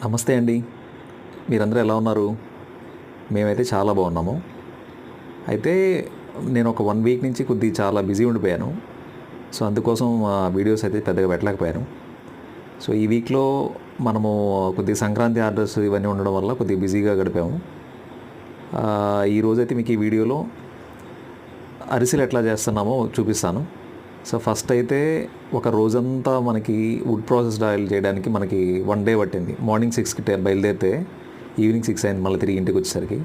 నమస్తే అండి. మీరందరూ ఎలా ఉన్నారు? మేమైతే చాలా బాగున్నాము. అయితే నేను ఒక 1 వీక్ నుంచి కొద్దిగా చాలా బిజీ ఉండిపోయాను. సో, అందుకోసం వీడియోస్ అయితే పెద్దగా పెట్టలేకపోయాను. సో, ఈ వీక్‌లో మనము కొద్దిగా సంక్రాంతి ఆర్డర్స్ ఇవన్నీ ఉండడం వల్ల కొద్దిగా బిజీగా గడిపాము. ఈరోజైతే మీకు ఈ వీడియోలో అరిసెలు ఎట్లా చేస్తున్నామో చూపిస్తాను. సో, ఫస్ట్ అయితే ఒక రోజంతా మనకి వుడ్ ప్రాసెస్డ్ ఆయిల్ చేయడానికి మనకి 1 డే పట్టింది. మార్నింగ్ 6కి బయలుదేరితే ఈవినింగ్ 6 అయింది మళ్ళీ తిరిగి ఇంటికి వచ్చేసరికి.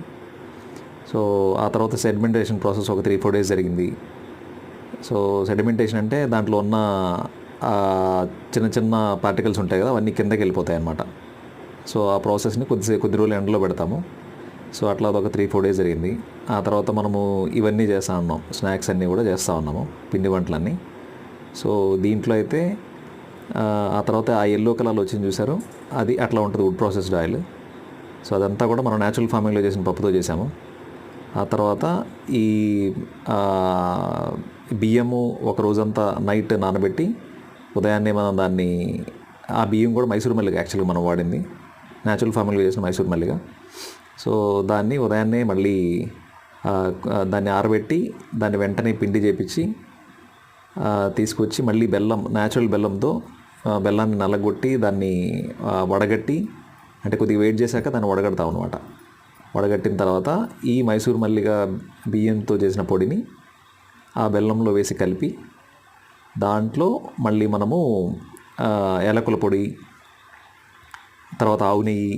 సో, ఆ తర్వాత సెడిమెంటేషన్ ప్రాసెస్ ఒక 3-4 డేస్ జరిగింది. సో, సెడిమెంటేషన్ అంటే దాంట్లో ఉన్న చిన్న చిన్న పార్టికల్స్ ఉంటాయి కదా, అవన్నీ కిందకి వెళ్ళిపోతాయి అన్నమాట. సో, ఆ ప్రాసెస్ని కొద్ది రోజులు ఎండలో పెడతాము. సో, అట్లా అదొక 3-4 డేస్ జరిగింది. ఆ తర్వాత మనము ఇవన్నీ చేస్తూ ఉన్నాం, స్నాక్స్ అన్నీ కూడా చేస్తూ ఉన్నాము, పిండి వంటలన్నీ. సో, దీంట్లో అయితే ఆ తర్వాత ఆ ఎల్లో కలర్లో వచ్చింది చూసారు, అది అట్లా ఉంటుంది వుడ్ ప్రాసెస్డ్ ఆయిల్. సో, అదంతా కూడా మనం న్యాచురల్ ఫార్మింగ్లో చేసిన పప్పుతో చేసాము. ఆ తర్వాత ఈ బియ్యము ఒక రోజంతా నైట్ నానబెట్టి ఉదయాన్నే మనం దాన్ని, ఆ బియ్యం కూడా మైసూర్ మల్లిగా యాక్చువల్గా మనం వాడింది, న్యాచురల్ ఫార్మింగ్లో చేసిన మైసూర్ మల్లిగా. సో, దాన్ని ఉదయాన్నే మళ్ళీ దాన్ని ఆరబెట్టి దాన్ని వెంటనే పిండి చేపించి తీసుకొచ్చి మళ్ళీ బెల్లం, న్యాచురల్ బెల్లంతో బెల్లాన్ని నల్లగొట్టి దాన్ని వడగట్టి, అంటే కొద్దిగా వెయిట్ చేశాక దాన్ని వడగడతాం అనమాట. వడగట్టిన తర్వాత ఈ మైసూర్ మల్లిగా బియ్యంతో చేసిన పొడిని ఆ బెల్లంలో వేసి కలిపి దాంట్లో మళ్ళీ మనము యాలకుల పొడి, తర్వాత ఆవు నెయ్యి,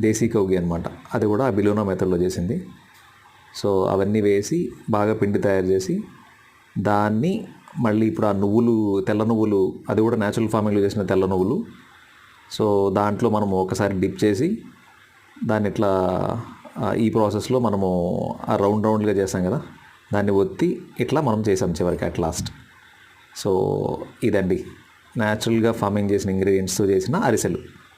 దేశీ కౌగి అనమాట, అది కూడా ఆ బిలోనా మెథడ్లో చేసింది. సో, అవన్నీ వేసి బాగా పిండి తయారు చేసి దాన్ని మళ్ళీ ఇప్పుడు ఆ నువ్వులు, తెల్ల నువ్వులు, అది కూడా న్యాచురల్ ఫార్మింగ్లో చేసిన తెల్ల నువ్వులు. సో, దాంట్లో మనము ఒకసారి డిప్ చేసి దాన్ని ఇట్లా ఈ ప్రాసెస్లో మనము ఆ రౌండ్గా చేసాం కదా, దాన్ని ఒత్తి ఇట్లా మనం చేసాం చివరికి అట్ లాస్ట్. సో, ఇదండి న్యాచురల్గా ఫార్మింగ్ చేసిన ఇంగ్రీడియంట్స్తో చేసిన అరిసెలు.